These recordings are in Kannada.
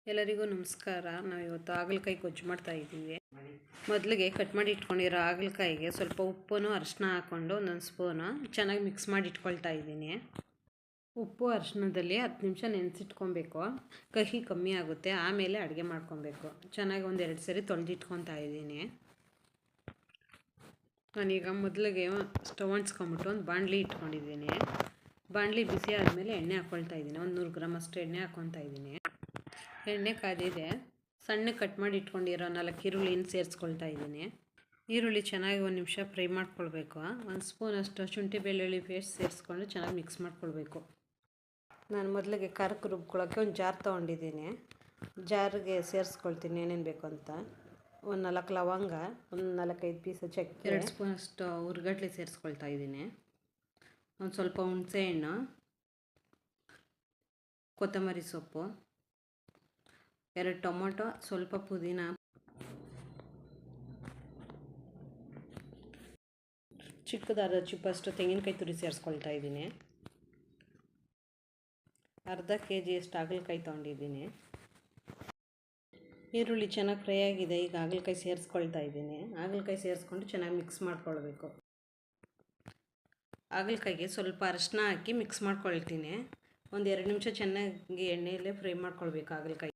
ಎಲ್ಲರಿಗೂ ನಮಸ್ಕಾರ. ನಾವು ಇವತ್ತು ಹಾಗಲಕಾಯಿ ಗೊಜ್ಜು ಮಾಡ್ತಾ ಇದ್ದೀವಿ. ಮೊದಲಿಗೆ ಕಟ್ ಮಾಡಿ ಇಟ್ಕೊಂಡಿರೋ ಹಾಗಲಕಾಯಿಗೆ ಸ್ವಲ್ಪ ಉಪ್ಪು ಅರಿಶಿನ ಹಾಕ್ಕೊಂಡು ಒಂದೊಂದು ಸ್ಪೂನು ಚೆನ್ನಾಗಿ ಮಿಕ್ಸ್ ಮಾಡಿ ಇಟ್ಕೊಳ್ತಾ ಇದ್ದೀನಿ. ಉಪ್ಪು ಅರಿಶಿನದಲ್ಲಿ 10 ನಿಮಿಷ ನೆನೆಸಿಟ್ಕೊಬೇಕು. ಕಹಿ ಕಮ್ಮಿ ಆಗುತ್ತೆ, ಆಮೇಲೆ ಅಡುಗೆ ಮಾಡ್ಕೊಬೇಕು. ಚೆನ್ನಾಗಿ 1-2 ಸರಿ ತೊಳೆದಿಟ್ಕೊತಾ ಇದ್ದೀನಿ. ನಾನೀಗ ಮೊದಲಿಗೆ ಸ್ಟವ್ ಅಂಟಿಸ್ಕೊಂಬಿಟ್ಟು ಒಂದು ಬಾಣಲಿ ಇಟ್ಕೊಂಡಿದ್ದೀನಿ. ಬಾಣಲಿ ಬಿಸಿ ಆದಮೇಲೆ ಎಣ್ಣೆ ಹಾಕ್ಕೊಳ್ತಾ ಇದ್ದೀನಿ. ಒಂದು 100 ಗ್ರಾಮ್ ಅಷ್ಟು ಎಣ್ಣೆ ಹಾಕ್ಕೊತಾ ಇದ್ದೀನಿ. ಎಣ್ಣೆ ಕಾದಿದೆ. ಸಣ್ಣ ಕಟ್ ಮಾಡಿ ಇಟ್ಕೊಂಡಿರೋ 4 ಈರುಳ್ಳಿನ ಸೇರಿಸ್ಕೊಳ್ತಾ ಇದ್ದೀನಿ. ಈರುಳ್ಳಿ ಚೆನ್ನಾಗಿ 1 ನಿಮಿಷ ಫ್ರೈ ಮಾಡ್ಕೊಳ್ಬೇಕು. 1 ಸ್ಪೂನಷ್ಟು ಶುಂಠಿ ಬೆಳ್ಳುಳ್ಳಿ ಪೇಸ್ಟ್ ಸೇರಿಸ್ಕೊಂಡು ಚೆನ್ನಾಗಿ ಮಿಕ್ಸ್ ಮಾಡ್ಕೊಳ್ಬೇಕು. ನಾನು ಮೊದಲಿಗೆ ಖಾರಕ್ಕೆ ರುಬ್ಕೊಳ್ಳೋಕ್ಕೆ ಒಂದು ಜಾರ್ ತೊಗೊಂಡಿದ್ದೀನಿ. ಜಾರಿಗೆ ಸೇರಿಸ್ಕೊಳ್ತೀನಿ ಏನೇನು ಬೇಕು ಅಂತ. ಒಂದು 4 ಲವಂಗ, ಒಂದು 4-5 ಪೀಸ್ ಚಕ್ಕೆ, 2 ಸ್ಪೂನಷ್ಟು ಹುರ್ಗಡ್ಲೆ ಸೇರಿಸ್ಕೊಳ್ತಾ ಇದ್ದೀನಿ. ಒಂದು ಸ್ವಲ್ಪ ಹುಣಸೆಹಣ್ಣು, ಕೊತ್ತಂಬರಿ ಸೊಪ್ಪು, 2 ಟೊಮೊಟೊ, ಸ್ವಲ್ಪ ಪುದೀನ, ಚಿಕ್ಕದಾದ ಚಿಪ್ಪಷ್ಟು ತೆಂಗಿನಕಾಯಿ ತುರಿ ಸೇರಿಸ್ಕೊಳ್ತಾ ಇದ್ದೀನಿ. ಅರ್ಧ kg ಹಾಗಲಕಾಯಿ ತೊಗೊಂಡಿದ್ದೀನಿ. ಈರುಳ್ಳಿ ಚೆನ್ನಾಗಿ ಫ್ರೈ ಆಗಿದೆ. ಈಗ ಹಾಗಲಕಾಯಿ ಸೇರಿಸ್ಕೊಳ್ತಾ ಇದ್ದೀನಿ. ಹಾಗಲಕಾಯಿ ಸೇರಿಸ್ಕೊಂಡು ಚೆನ್ನಾಗಿ ಮಿಕ್ಸ್ ಮಾಡ್ಕೊಳ್ಬೇಕು. ಹಾಗಲಕಾಯಿಗೆ ಸ್ವಲ್ಪ ಅರಿಶಿನ ಹಾಕಿ ಮಿಕ್ಸ್ ಮಾಡ್ಕೊಳ್ತೀನಿ. 1-2 ನಿಮಿಷ ಚೆನ್ನಾಗಿ ಎಣ್ಣೆಯಲ್ಲೇ ಫ್ರೈ ಮಾಡ್ಕೊಳ್ಬೇಕು ಹಾಗಲಕಾಯಿ.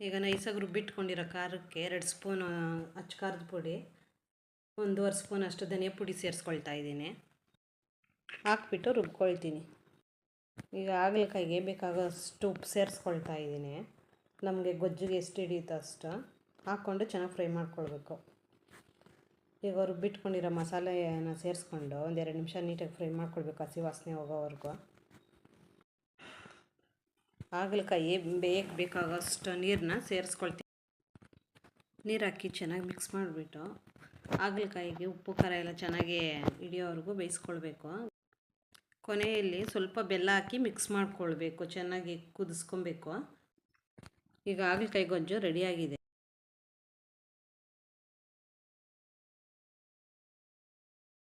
ಈಗ ನೈಸಾಗಿ ರುಬ್ಬಿಟ್ಕೊಂಡಿರೋ ಖಾರಕ್ಕೆ 2 ಸ್ಪೂನ್ ಅಚ್ಚ ಖಾರದ ಪುಡಿ, 1.5 ಸ್ಪೂನ್ ಅಷ್ಟು ಧನಿಯಾ ಪುಡಿ ಸೇರಿಸ್ಕೊಳ್ತಾ ಇದ್ದೀನಿ. ಹಾಕ್ಬಿಟ್ಟು ರುಬ್ಕೊಳ್ತೀನಿ. ಈಗ ಹಾಗಲಕಾಯಿಗೆ ಬೇಕಾಗೋಷ್ಟು ಉಪ್ಪು ಸೇರಿಸ್ಕೊಳ್ತಾ ಇದ್ದೀನಿ. ನಮಗೆ ಗೊಜ್ಜಿಗೆ ಎಷ್ಟು ಹಿಡಿಯುತ್ತೋ ಅಷ್ಟು ಹಾಕ್ಕೊಂಡು ಚೆನ್ನಾಗಿ ಫ್ರೈ ಮಾಡ್ಕೊಳ್ಬೇಕು. ಈಗ ರುಬ್ಬಿಟ್ಕೊಂಡಿರೋ ಮಸಾಲೆನ ಸೇರಿಸ್ಕೊಂಡು 1-2 ನಿಮಿಷ ನೀಟಾಗಿ ಫ್ರೈ ಮಾಡ್ಕೊಳ್ಬೇಕು, ಹಸಿ ವಾಸನೆ ಹೋಗೋವರೆಗೂ. ಹಾಗಲಕಾಯಿ ಬೇಯಕ್ಕೆ ಬೇಕಾಗೋಷ್ಟು ನೀರನ್ನ ಸೇರಿಸ್ಕೊಳ್ತೀನಿ. ನೀರು ಹಾಕಿ ಚೆನ್ನಾಗಿ ಮಿಕ್ಸ್ ಮಾಡಿಬಿಟ್ಟು ಹಾಗಲಕಾಯಿಗೆ ಉಪ್ಪು ಖಾರ ಎಲ್ಲ ಚೆನ್ನಾಗಿ ಹಿಡಿಯೋವರೆಗೂ ಬೇಯಿಸ್ಕೊಳ್ಬೇಕು. ಕೊನೆಯಲ್ಲಿ ಸ್ವಲ್ಪ ಬೆಲ್ಲ ಹಾಕಿ ಮಿಕ್ಸ್ ಮಾಡ್ಕೊಳ್ಬೇಕು, ಚೆನ್ನಾಗಿ ಕುದಿಸ್ಕೊಬೇಕು. ಈಗ ಹಾಗಲಕಾಯಿ ಗೊಜ್ಜು ರೆಡಿಯಾಗಿದೆ.